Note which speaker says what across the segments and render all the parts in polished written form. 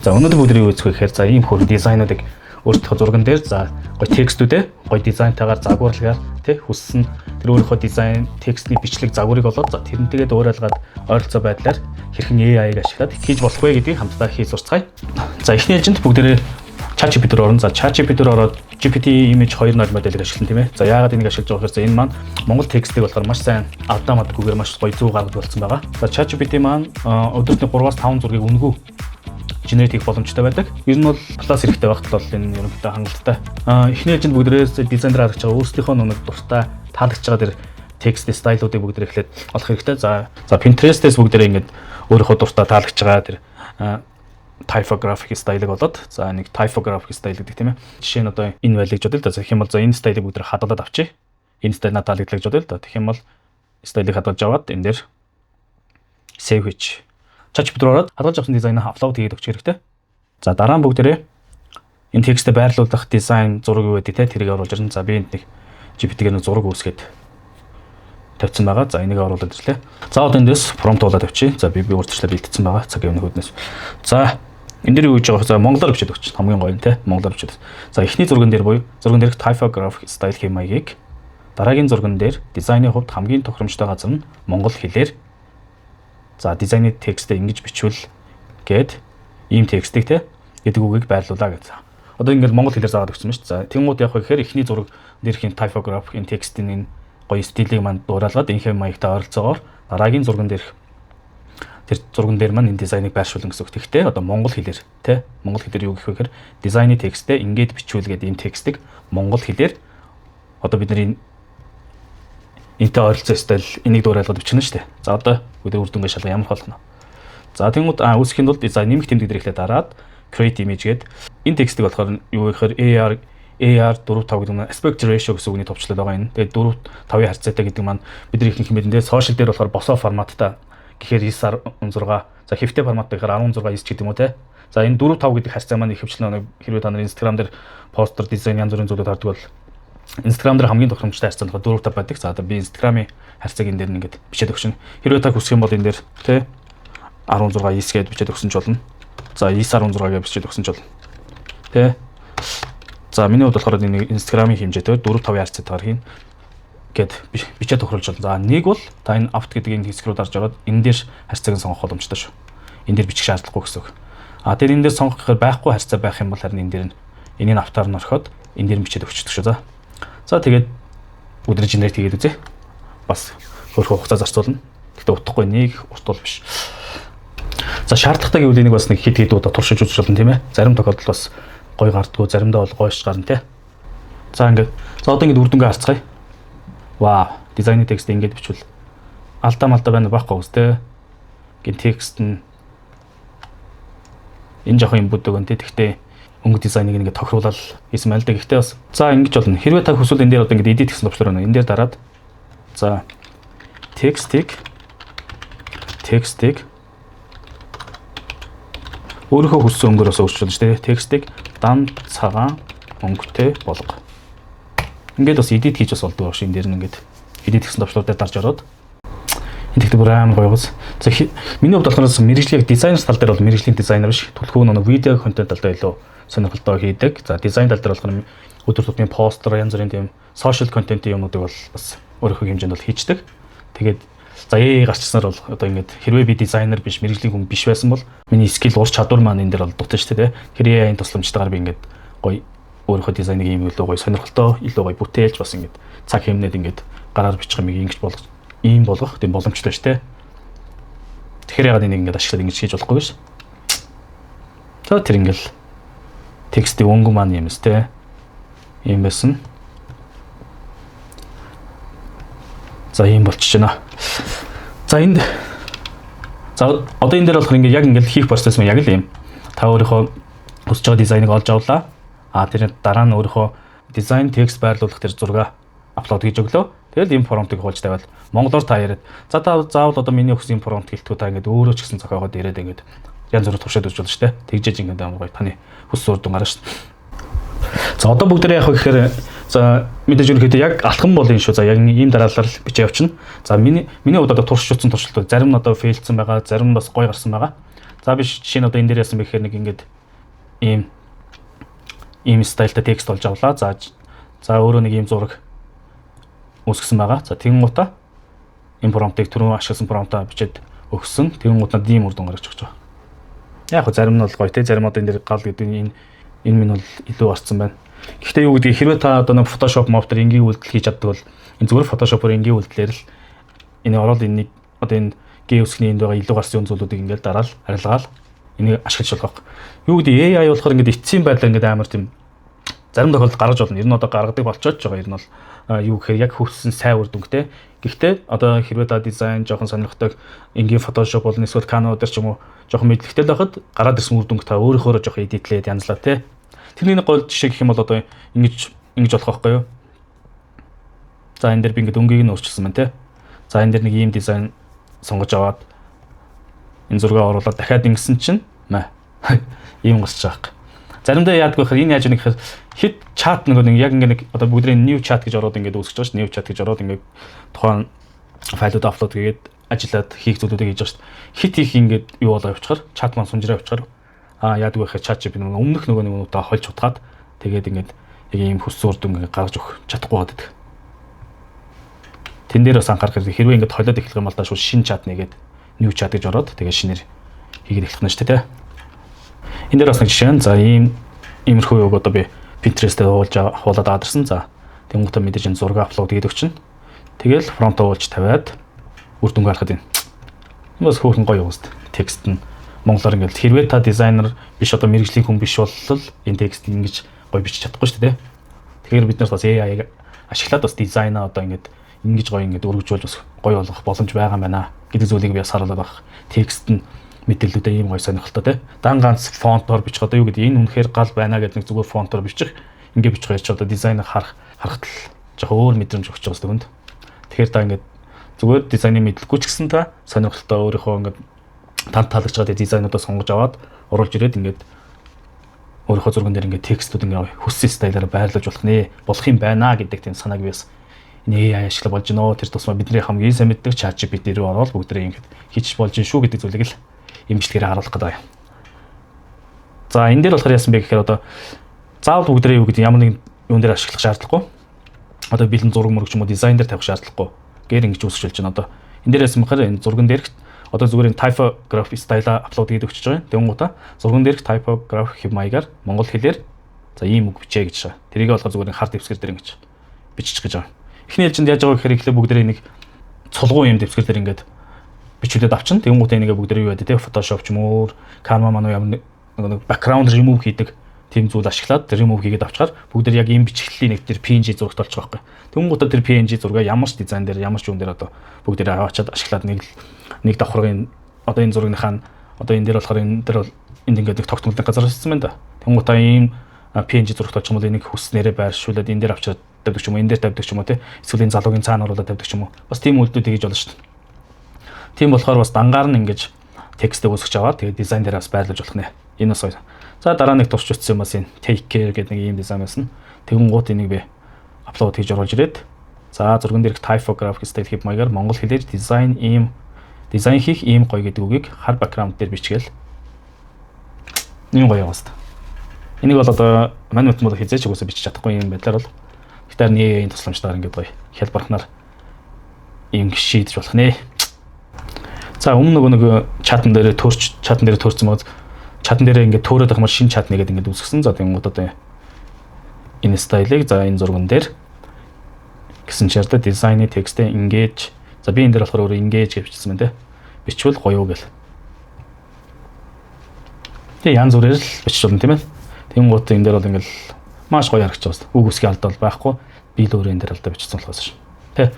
Speaker 1: За өнөөдөр бүгдийг үзэх гэхээр за ийм хөрөнгө дизайнуудыг өөрсдийнхөө зурган дээр за гоё текстүүдээ гоё дизайнтайгаар загварлагаар тий хүссэн тэр өөрийнхөө дизайн текстний бичлэг загварыг болоод за тэрнтэйгээ дуурайлгаад ойролцоо байдлаар хэрхэн AI-г ашиглаад хийж болох вэ гэдгийг хамтдаа хийж сурцгаая. За эхний ээлжинд бүгдээрээ ChatGPT руу орно. За ChatGPT руу ороод GPT image 2.0 моделийг ашиглана тийм ээ. За яагаад энийг ашиглаж байгаа гэхээр энэ маань монгол текстийг болохоор маш сайн автоматгүйгээр маш гоё зөв гаргаж болсон байгаа. За ChatGPT маань өдөртний 3-5 зургийг үнэгүй генерейт хийх боломжтой байдаг. Ер нь бол класс хэрэгтэй багт бол энэ ерөнхийдөө хангалттай. Эхний ээлжинд бүгдээрээ дизайнер харагч байгаа өөрсдийнхөө нэг дуртай таалагдж байгаа тэр текст стайлуудыг бүгдээр эхлээд олох хэрэгтэй. За Pinterest-ээс бүгдээрээ ингэж өөрийнхөө дуртай таалагдж байгаа тэр typographic стайлыг болоод за нэг typographic стайл гэдэг тийм ээ. Жишээ нь одоо энэ байлыг жодол да. Тэгэх юм бол за энэ стайлыг бүгдээр хадгалаад авчи. Энэ стайл надад таалагддаг жодол да. Тэгэх юм бол стайлыг хадгалж аваад энэ дээр save хийж ChatGPT руу ороод хадгалж авсан дизайнаа аплод хийгээд өгч хэрэгтэй. За дараа нь бүгдээрээ энэ текстээ байрлуулах дизайн зураг юу гэдэг те тэрийг оруулж ирнэ. За би энд нэг GPT-гээр нэг зураг үүсгээд тавьсан байгаа. За энийг оруулаад ирлээ. За одоо эндээс prompt болоод авчи. За би урьдчилан бэлтгэсэн байгаа. Цагийн өнөхөднөөс. За энэ дээр юу гэж байгаа вэ? За монголоор бичээд өгч. Хамгийн гоё нь те монголоор бичээд. За эхний зурган дээр буюу зурган дээрх typographic style хэм маягийг дараагийн зурган дээр дизайны хувьд хамгийн тохиромжтой газар нь монгол хэлээр за дизайны текстээ ингэж бичвэл гээд ийм текстийг те гэдэг үгийг байрлуулаа гэж. Одоо ингээд монгол хэлээр заагаад өгсөн шүү дээ. За тэнгууд яг гэхээр эхний зураг дээрх энэ typographic энэ текстийн энэ гоё стилийг манд дуурайлгаад энэхээ маягтай ойролцоогоор дараагийн зурган дээрх тэр зурган дээр маань энэ дизайныг байршуулна гэсэн үг. Тэгэхдээ одоо монгол хэлээр те монгол хэлээр юу гэх вэ гэхээр дизайны текстээ ингээд бичвэл гэдэг ийм текстийг монгол хэлээр одоо бид нар энэтэй ойролцоо стайл энийг дуурайлгаад бичнэ шүү дээ. За одоо үдээ үр дүнгээ шалгаа ямар болох нь. За тэнгууд үүсгэхэд бол дизайн нэмэх тэмдэг дээр ихлээр дараад create image гээд энэ текстийг болохоор юу гэхээр AR 4:5 гэдэг нь aspect ratio гэсэн үгний товчлоод байгаа энэ. Тэгээд 4:5-ийн харьцаатай гэдэг маань бидний ихэнх мэдэн дээр social дээр болохоор босоо форматтай гэхээр 9:16 за хэвтэй форматтай гэхээр 16:9 ч гэдэг юм уу те. За энэ 4:5 гэдэг харьцаа маань ихэвчлэн хэрвээ та нар Instagram дээр постэр дизайн янз бүрийн зүйлүүд хардаг бол Instagram дээр хамгийн тохиромжтой харьцаа нь 4:5 байдаг. За одоо би Instagram-ийн харьцааг энэ дээр нэгээд бичээд өгшин. Хэрвээ та хүсэх юм бол энэ дээр тэ 16:9 гээд бичээд өгсөн ч болно. За 9:16 гэж бичээд өгсөн ч болно. Тэ. За миний хувьд болохоор энэ Instagram-ийн хэмжээтэй 4:5-ийн харьцаатайгаар хийн гээд бичээд тохируулж болно. За нэг бол та энэ apt гэдэг энэ хэсэг рүү дарж ороод энэ дээр харьцааг нь сонгох боломжтой шүү. Энэ дээр бичих шаардлагагүй гэсэн үг. Тэр энэ дээр сонгох гэхээр байхгүй харьцаа байх юм бол харин энэ дээр энийг автаар нь орхиод энэ дээр бичээд өгчдөг шүү. За тэгээд өдөр генерейт хийгээд үзье. Бас хөрхөө хугацаа зарцуулна. Гэхдээ утгагүй нэг уртуул биш. За шаардлагатай гэвэл энийг бас нэг хэд удаа туршиж үзэж болно тийм ээ. Зарим тохиолдолд бас гой гардггүй, заримдаа бол гойш гарна тий. За ингээд. За одоо ингээд үр дүнгээ харцгаая. Вау, дизайны текст ингээд бичвэл алдаа малдаа байна байхгүй үс тий. Гин текст нь энэ жоохон юм бүдэг өнтэй. Тэгтээ өнгө дизайныг ингээд тохируулаад хийсэн байл да. Гэхдээ бас за ингэж болно. Хэрвээ та хүсвэл энэ дээр одоо ингээд edit гэсэн төвчлөр байна. Энэ дээр дараад за текстийг өөрийнхөө хүссэн өнгөөрөөс өөрчилж шүү дээ. Текстийг дан цагаан өнгөтэй болго. Ингээд бас edit хийж бас болдог шүү. Энэ дээр нь ингээд edit гэсэн төвчлөр дээр дарж ороод энэ тэгтээ бүр амар гоёгоос. За миний хувьд болохоор мэргэжлийн дизайнер тал дээр бол мэргэжлийн дизайнер биш. Түлхүү нэг видео контент талдаа илүү сонирхолтой хийдэг. За дизайн тал дээр болохоор өдөр тутмын постэр янз бүрийн тийм сошиал контентын юмнуудыг бол бас өөрийнхөө хэмжээнд бол хийдэг. Тэгээд за гарчснаар бол одоо ингээд хэрвээ би дизайнер биш мэргэжлийн хүн биш байсан бол миний скил ур чадвар маань энэ дээр бол дутаж шүү дээ. Тэгэхээр AI-ийн тусламжтайгаар би ингээд гоё өөрийнхөө дизайныг ийм илүү гоё сонирхолтой, илүү гоё бүтээлж бас ингээд цаг хэмнээд ингээд гараар бичих юм ингэж болгох тийм боломжтой шүү дээ. Тэгэхээр ягаад энийг ингээд ашиглаад ингэж хийж болохгүй биш. За тэр ингээл текстийн өнгө маань юм өстэй. Ийм байсан. За ийм болчихж байна. За энд за одоо энэ дээр болохоор ингээд яг ингээд хийх процесс нь яг л юм. Та өөрийнхөө хүсэж байгаа дизайныг олж авлаа. Тэр дараа нь өөрийнхөө дизайн текст байрлуулах тэр зураг аплод хийж өглөө. Тэгэл ийм промптыг хуулж тавиал монголоор та яриад за та заавал одоо миний өгсөн промпт гэлтгүү та ингээд өөрөө ч гэсэн зохиогоод яриад ингээд янз бүрийн туршаад үзэж болно шүү дээ. Тэгжээж ингээд амар гоё таны хүссэн үр дүн гарна шүү дээ. За одоо бүгдээ яг гэхээр за мэдээж үнэхээр яг алхам бол энэ шүү. За яг ийм дараалал бичээ явчихна. За миний хувьд одоо туршиж утсан туршилтууд зарим нь одоо фейлдсэн байгаа, зарим нь бас гоё гарсан байгаа. За биш жишээ нь одоо энэ дээр яасан бэ гэхээр нэг ингээд ийм стайлтай текст болж авлаа. За өөрөө нэг ийм зураг үүсгэсэн байгаа. За тэгэн гутаа энэ промптыг түрүү ашигласан промптаа бичээд өгсөн. Тэгэн гутаа ийм үр дүн гаргаж өгч байгаа. Яг хөө зарим нь бол гоё те, зарим одоо энэ дээр гал гэдэг энэ минь бол илүү орцсон байна. Гэхдээ юу гэдгийг хэрвээ та одоо нэг Photoshop мовтер энгийн үйлдэл хийж чаддаг бол энэ зүгээр Photoshop-оор энгийн үйлдэлээр л энэ ороод энэ одоо энэ гээ үсгний энд байгаа илүү гарсан зүйлүүдийг ингээд дараал арилгаал энийг ашиглаж болох. Юу гэдэг AI болохоор ингээд эцсийн байдлаар ингээд амар тийм зарим тохиолдолд гаргаж болно. Ер нь одоо гаргадаг болчиход байгаа. Ер нь бол юу гэхээр яг хөвсөн сайн үр дүнтэй. Гэхдээ одоо хэрвээ та дизайн жоохон сонирхдаг энгийн Photoshop бол эсвэл Canva дээр ч юм уу жоохон мэдлэгтэй л байхад гараад ирсэн үр дүнг та өөрийнхөө жоохон эдитлээд янзлаа те. Тэрний нэг гол жишээ гэх юм бол одоо ингэж болох байхгүй юу? За энэ дээр би ингээд өнгийг нь өөрчилсөн байна те. За энэ дээр нэг ийм дизайн сонгож аваад энэ зургаа оруулаад дахиад ингэсэн чинь ийм гарч байгаа. Заримдаа яадаг байхад энэ яаж нэг гэхээр хит чат нэг яг ингээд одоо бүгдээ new chat гэж ороод ингээд үүсгэж байгаа шүү. New chat гэж ороод ингээд тухайн файлууд аплод хийгээд ажиллаад хийх зүйлүүдийг хийж байгаа шүү. Хит их ингээд юу болоо явчихаар чат маань сумжраа явчихаар яадаг байхад чат чи би өмнөх нөгөө нэгнүүдээ хольж утгаад тэгээд ингээд яг ийм хүссэн үр дүн ингээд гаргаж өгөх чадахгүй байдаг. Тэн дээр бас анхаарах хэрэг хэрвээ ингээд холиод эхлэх юм бол даашгүй шинэ чат нэгээд new chat гэж ороод тэгээд шинээр хийгээд эхлэх нь шүү дээ. Энэ дээр бас нэг жишээ нь за иймэрхүү үг одоо би Pinterest-ээр хуулаад адарсан. За тэнгуүтэ мэдээж энэ зураг аплод хийдэг чинь. Тэгэл фронт уулж тавиад үр дүн гаргахад энэ. Энэ бас хөөрхөн гоё юм шүү дээ. Текст нь монголоор ингээд хэрвээ та дизайнер биш одоо мэрэгжлийн хүн биш бол энэ текстийг ингэж гоё бичиж чадахгүй шүү дээ. Тэгэхээр бид нар бас AI ашиглаад бас дизайнаа одоо ингээд ингэж гоё ингээд өргөжүүлж бас гоё болгох боломж байгаа юм байна гэдэг зүйлийг би бас харуулдаг баг. Текст нь мэдээллүүдээ ийм гоё сонирхолтой те. Дан ганц фонтоор бичих одоо юу гэдэг энэ үнэхээр гал байна гэдэг нэг зүгээр фонтоор бичих ингээ бичих байж одоо дизайныг харахад л жоохон өөр мэдрэмж өгч байгаа юм. Тэгэхээр та ингээд зүгээр дизайныг мэдлэхгүй ч гэсэн та сонирхолтой өөрийнхөө ингээд танд таалагдж байгаа дизайнуудаа сонгож аваад оруулж ирээд ингээд өөрийнхөө зурган дээр ингээд текстүүд ингээд хүссэн стайлаараа байрлуулж болох юм байна гэдэг тийм санааг би бас энэ AI ашиглаж болж гинөө. Тэр тусмаа бидний хамгийн сайн мэддэг ChatGPT рүү ороод бүгдээ ингээд хийчих болж гин шүү гэдэг зүйлийг л имжлэгээрээ харуулах гэдэг юм. За энэ дээр болохоор яасан бэ гэхээр одоо заавал бүгдээ юу гэдэг ямар нэгэн юун дээр ашиглах шаардлагагүй. Одоо бэлэн зураг мөрөг ч юм уу дизайн дээр тавих шаардлагагүй. Гэр ингэж үүсгэж байна одоо. Энэ дээр яасан бэхээр энэ зурган дээр одоо зүгээр энэ typography стайлаа аплод хийдэг өгч байгаа юм. Тэнгуутаа зурган дээр typography маягаар монгол хэлээр за ийм үг бичээ гэж байгаа. Тэрийг болохоор зүгээр хард дэвсгэр дээр ингэж бичих гэж байгаа. Эхний ээлжинд яаж байгаа гэхээр эхлээ бүгдээ нэг цулгуун юм дэвсгэр дээр ингэж бичүүлээд авчин. Тэнгуутаа энийг бүгдээ юу яадаг те Photoshop ч юм уу Canva манай ямар нэг background remove хийдэг тийм зүйл ашиглаад remove хийгээд авчаар бүгдээ яг ийм бичгэлтийн нэг тэр PNG зурагт болж байгаа байхгүй. Тэнгуутаа тэр PNG зургаа ямар ч дизайн дээр ямар ч юм дээр одоо бүгдээ аваачаад ашиглаад нэг давхаргын одоо энэ зурагийнхаа одоо энэ дээр болохоор энэ дээр бол энд ингээд нэг тогтмолтой газар хийсэн байна да. Тэнгуутаа ийм PNG зурагт болж юм бол энийг хүснээрээ байршуулад энэ дээр авчаад тавьдаг ч юм уу энэ дээр тавьдаг ч юм уу те эсвэл энэ залуугийн цаана оруулаад тавьдаг ч юм уу бас тийм үйлдэлүүд хийж болно шүү дээ. Тийм болохоор бас дангаар нь ингэж текстээ үүсгэж аваад тэгээд дизайн дээр бас байрлуулж болох нэ. Энэ бас. За дараа нэг турш утсан юм бас энэ take care гэдэг нэг ийм дизайн байсан. Тэгэнгუут энийг би аплод хийж оруулж ирээд за зурган дээрх typographic style хийх маягаар монгол хэлээр дизайн хийх ийм гоё гэдэг үгийг хар background дээр бичгээл ийм гоё яваастаа. Энийг бол одоо манайд мод хизээч үгүйсээ бичиж чадахгүй юм байдлаар бол гэтээр нэг энэ тусламжтайгаар ингээд гоё хялбархнаар ийм шийдэж болох нэ. За өмнө нэг чатан дээр төөрцсөн мод чатан дээр ингээд төөрөөд ахмаар шинэ чат нэгээд ингээд үүсгэсэн. За тэгвэл одоо энэ стайлыг за энэ зурган дээр гэсэн чирдэ дизайны текстээ engage. За би энэ дээр болохоор өөрөө engage гэж бичсэн байна те. Бичвэл гоё гэл. Тэгээ янз бүрээр л бичиж болно тийм ээ. Тэнгуут энэ дээр бол ингээд маш гоё харагдаж байна. Үг үсгийн алдаа бол байхгүй. Би л өөрөө энэ дээр алдаа бичсэн болохоос ш. Тэ.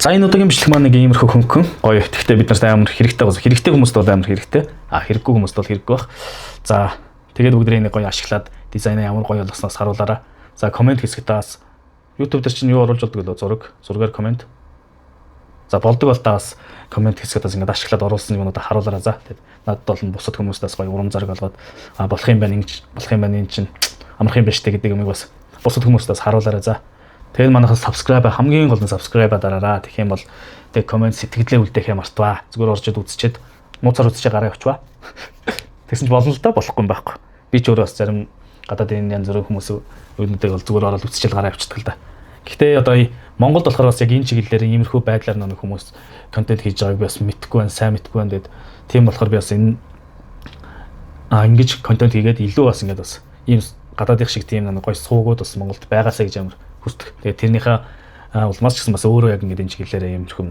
Speaker 1: За энэ удаагийн бичлэг маань нэг иймэрхүү хөнгөн гоё. Гэхдээ бид нарт амар хэрэгтэй гоос. Хэрэгтэй хүмүүст бол амар хэрэгтэй. Хэрэггүй хүмүүст бол хэрэггүй байх. За тэгээд бүгдээ нэг гоё ашиглаад дизайнаа ямар гоё болгосноос харуулаарай. За комент хэсгээс YouTube дээр чинь юу оруулж болдог вэ? Зургаар комент. За болдог бол та бас комент хэсгээс ингээд ашиглаад оруулсан юмудаа харуулаарай. За тэгээд надад бол бусад хүмүүстээс гоё урам зориг олгоод болох юм байна ингэж болох юм байна энэ чинь амарх юм байна штэ гэдэг юмыг бас бусад хүмүүстээс харуулаарай. За тэгээд манайхаас subscribe хамгийн гол нь subscribe дараарай. Тэгэх юм бол тэг комент сэтгэлдээ үлдээх юм мартваа. Зүгээр орж ид үзчихэд нууцаар үзчихээ гараа явуучваа. Тэгсэн ч болно л да, болохгүй юм байхгүй. Би ч өөрөө бас зарим гадаадын янз бүрийн хүмүүс өөднөдөө бол зүгээр ороод үзчихэл гараа явчихдаг л да. Гэхдээ одоо Монголд болохоор бас яг энэ чиглэлээр иймэрхүү байдлаар нэг хүмүүс контент хийж байгааг би бас мэдэхгүй байна, сайн мэдэхгүй байна. Тэгээд тийм болохоор би бас энэ ингэж контент хийгээд илүү бас ингэж бас ийм гадаадын шиг тийм нэг гоё суугууд бас Монголд байгаасаа гэж амар хүсдэг. Тэгээд тэрнийхээ улмаас ч гэсэн бас өөрөө яг ингэ энэ чиглэлээр иймэрхүү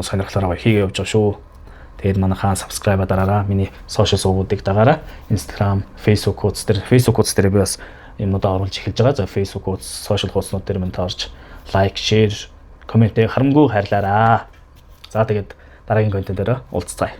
Speaker 1: сонирхлоор хийгээ явж байгаа шүү. Тэгээд манайхаа subscribe дараараа, миний social сувгуудыг дагаараа, Instagram, Facebook хуудас дээр би бас юмнуудаа оруулж эхэлж байгаа. За Facebook хуудас, social хуудаснууд дээр минь таарч лайк, share, коммент харамгүй хайрлаарай. За тэгээд дараагийн контентоор уулзцгаая.